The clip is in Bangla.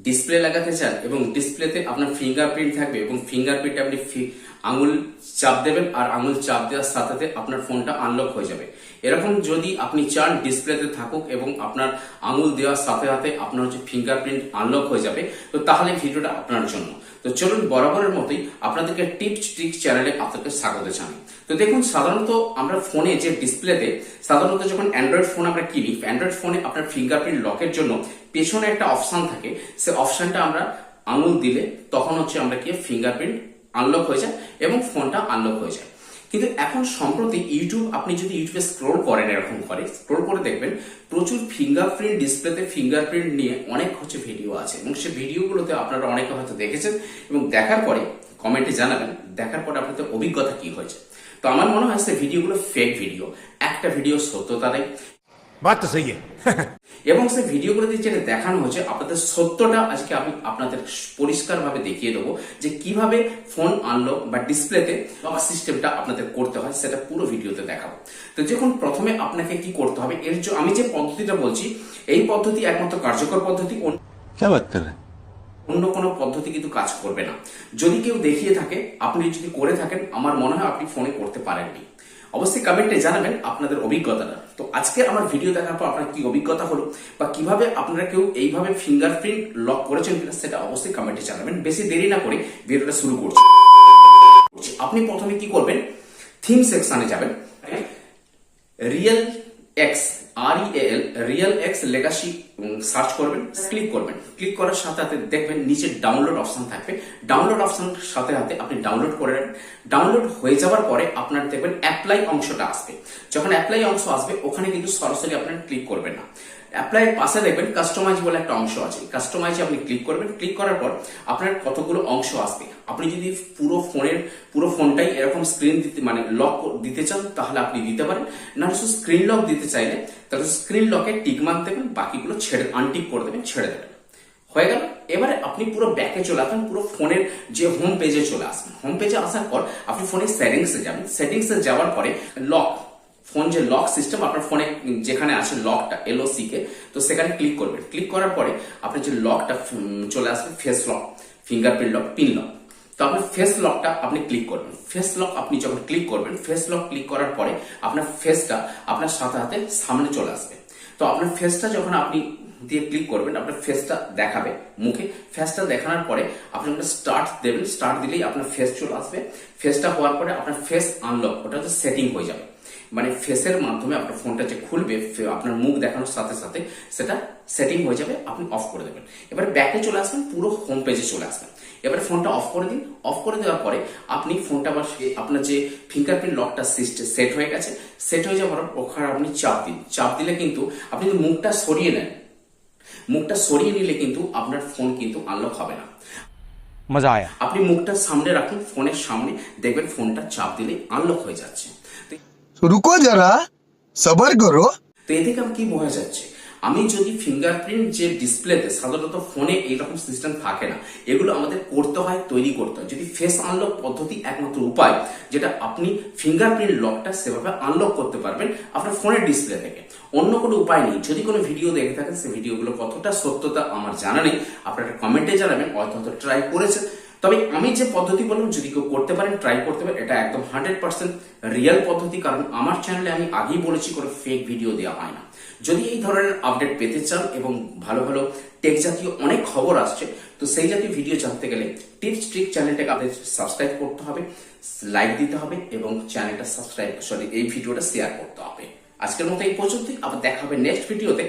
ডিসপ্লে লাগাতে চান এবং ডিসপ্লেতে আপনার ফিঙ্গারপ্রিন্ট থাকবে এবং ফিঙ্গারপ্রিন্টে আপনি আঙুল চাপ দেবেন আর আঙুল চাপ দেওয়ার সাথে সাথে আপনার ফোনটা আনলক হয়ে যাবে। এরকম যদি আপনি চান ডিসপ্লেতে থাকুক এবং আপনার আঙুল দেওয়ার সাথে সাথে আপনার হচ্ছে ফিঙ্গারপ্রিন্ট আনলক হয়ে যাবে, তো তাহলে ভিডিওটা আপনার জন্য। তো চলুন বরাবরের মতোই আপনাদেরকে টিপস ট্রিক্স চ্যানেলে আপনাদের স্বাগত জানাই। তো দেখুন, সাধারণত আমরা ফোনে যে ডিসপ্লেতে সাধারণত যখন অ্যান্ড্রয়েড ফোন আমরা কিনি, অ্যান্ড্রয়েড ফোনে আপনার ফিঙ্গারপ্রিন্ট লকের জন্য পেছনে একটা অপশন থাকে, সে অপশনটা আমরা আঙুল দিলে তখন হচ্ছে আমরা কি ফিঙ্গারপ্রিন্ট আনলক হয়ে যায় এবং ফোনটা আনলক হয়ে যায়। কিন্তু এখন সম্প্রতি আপনি যদি ইউটিউবে স্ক্রোল করেন, এরকম করে স্ক্রোল করে দেখবেন প্রচুর ফিঙ্গারপ্রিন্ট ডিসপ্লেতে ফিঙ্গারপ্রিন্ট নিয়ে অনেক হচ্ছে ভিডিও আছে এবং সেই ভিডিওগুলোতে আপনারা অনেকে হয়তো দেখেছেন এবং দেখার পরে কমেন্টে জানাবেন দেখার পরে আপনাদের অভিজ্ঞতা কি হয়েছে। তো আমার মনে হয় সেই ভিডিওগুলো ফেক ভিডিও, একটা ভিডিও সত্যতা নেই। বাত তো সহি এবং সেই ভিডিওগুলোতে যেটা দেখানো হচ্ছে আপনাদের সত্যটা আজকে আমি আপনাদের পরিষ্কারভাবে দেখিয়ে দেবো যে কিভাবে ফোন আনলক বা ডিসপ্লেতে লক সিস্টেমটা আপনাদের করতে হয়, সেটা পুরো ভিডিওতে দেখাবো। তো যখন প্রথমে আপনাকে কি করতে হবে, আমি যে পদ্ধতিটা বলছি এই পদ্ধতি একমাত্র কার্যকর পদ্ধতি, অন্য কোনো পদ্ধতি কিন্তু কাজ করবে না। যদি কেউ দেখিয়ে থাকে, আপনি যদি করে থাকেন, আমার মনে হয় আপনি ফোনে করতে পারেননি। অবশ্যই কমেন্টে জানাবেন আপনাদের অভিজ্ঞতাটা। তো আজকে আমার ভিডিও দেখার পর আপনার কি অভিজ্ঞতা হলো বা কিভাবে আপনারা কেউ এইভাবে ফিঙ্গারপ্রিন্ট লক করেছেন কিনা সেটা অবশ্যই কমেন্টে জানাবেন। বেশি দেরি না করে ভিডিওটা শুরু করছি। আপনি প্রথমে কি করবেন, থিম সেকশনে যাবেন, real x real x legacy search করবেন, ক্লিক করবেন। ক্লিক করার সাথে সাথে দেখবেন নিচে ডাউনলোড অপশন থাকবে। ডাউনলোড অপশন সাথে সাথে আপনি ডাউনলোড করে নেবেন। ডাউনলোড হয়ে যাওয়ার পরে আপনার দেখবেন অ্যাপ্লাই অংশটা আসবে। যখন অ্যাপ্লাই অংশ আসবে ওখানে কিন্তু সরাসরি আপনার ক্লিক করবেন না। অ্যাপ্লাই পাশে দেখবেন কাস্টমাইজ বলে একটা অংশ আছে, কাস্টমাইজে আপনি ক্লিক করবেন। ক্লিক করার পর আপনার কতগুলো অংশ আসবে। আপনি যদি পুরো ফোনটাই এরকম স্ক্রিন দিতে মানে লক দিতে চান তাহলে আপনি দিতে পারেন, না শুধু স্ক্রিন লক দিতে চাইলে তাহলে স্ক্রিন লকে টিক মার্ক দেবেন, বাকিগুলো আনটিক করে দেবেন, ছেড়ে দেবেন। হয়ে গেল। এবারে আপনি পুরো ব্যাকে চলে আসবেন, পুরো ফোনের যে হোম পেজে চলে আসবেন। হোম পেজে আসার পর আপনি ফোনের সেটিংসে যাবেন। সেটিংসে যাওয়ার পরে ফোন যে লক সিস্টেম আপনার ফোনে যেখানে আছে লকটা LOC কে, তো সেখানে ক্লিক করবেন। ক্লিক করার পরে আপনার যে লকটা চলে আসবে face lock, fingerprint lock, pin lock. তো আপনার ফেস লকটা আপনি ক্লিক করবেন। ফেস লক আপনি যখন ক্লিক করবেন, ফেস লক ক্লিক করার পরে আপনার ফেসটা আপনার সাথে সাথে সামনে চলে আসবে। তো আপনার ফেসটা যখন আপনি দিয়ে ক্লিক করবেন আপনার ফেসটা দেখাবে মুখে। ফেসটা দেখানোর পরে আপনি একটা স্টার্ট দেবেন। স্টার্ট দিলেই আপনার ফেস চলে আসবে। ফেসটা হওয়ার পরে আপনার ফেস আনলক, ওটা হচ্ছে সেটিং হয়ে যাবে। মানে ফেসের মাধ্যমে আপনার ফোনটা যে খুলবে আপনার মুখ দেখানোর সাথে সাথে সেটা সেটিং হয়ে যাবে, আপনি অফ করে দেবেন। এবার ব্যাকে চলে আসবেন, পুরো হোম পেজে চলে আসবেন। এবার ফোনটা অফ করে দিন। অফ করে দেওয়ার পরে আপনি ফোনটা আবার আপনার যে ফিঙ্গারপ্রিন্ট লকটা সেট হয়ে গেছে, সেট হয়ে যাওয়ার পর ওখানে আপনি চাপ দিন। চাপ দিলে কিন্তু আপনি যদি মুখটা সরিয়ে নেন, মুখটা সরিয়ে নিলে কিন্তু আপনার ফোন কিন্তু আনলক হবে না। মজা আয়া। আপনি মুখটা সামনে রাখুন, ফোনের সামনে, দেখবেন ফোনটা চাপ দিলে আনলক হয়ে যাচ্ছে। রুকো যারা, সবার করো। তো এ থেকে কি বোঝা যাচ্ছে, আমি যদি ফিঙ্গারপ্রিন্ট যে ডিসপ্লেতে সাধারণত ফোনে এইরকম সিস্টেম থাকে না, এগুলো আমাদের করতে হয়, তৈরি করতে হয়। যদি ফেস আনলক পদ্ধতি একমাত্র উপায় যেটা আপনি ফিঙ্গারপ্রিন্ট লকটা সেভাবে আনলক করতে পারবেন আপনার ফোনের ডিসপ্লে থেকে, অন্য কোনো উপায় নেই। যদি কোনো ভিডিও দেখে থাকেন সেই ভিডিওগুলো কতটা সত্যতা আমার জানা নেই, আপনারা কমেন্টে জানাবেন, হয়তো ট্রাই করেছেন। তবে আমি যে পদ্ধতি বললাম যদি কেউ করতে পারেন, ট্রাই করতে পারেন, এটা একদম 100% রিয়েল পদ্ধতি। কারণ আমার চ্যানেলে আমি আগেই বলেছি কোনো ফেক ভিডিও দেওয়া হয় না। যদি এই ধরনের আপডেট পেতে চান এবং ভালো ভালো টেক জাতীয় অনেক খবর আসছে, তো সেই জাতীয় ভিডিও জানতে গেলে টিপস ট্রিক চ্যানেলটাকে আপনাদের সাবস্ক্রাইব করতে হবে, লাইক দিতে হবে এবং চ্যানেলটা এই ভিডিওটা শেয়ার করতে হবে। আজকের মতো এই পর্যন্তই, আবার দেখা হবে নেক্সট ভিডিওতে।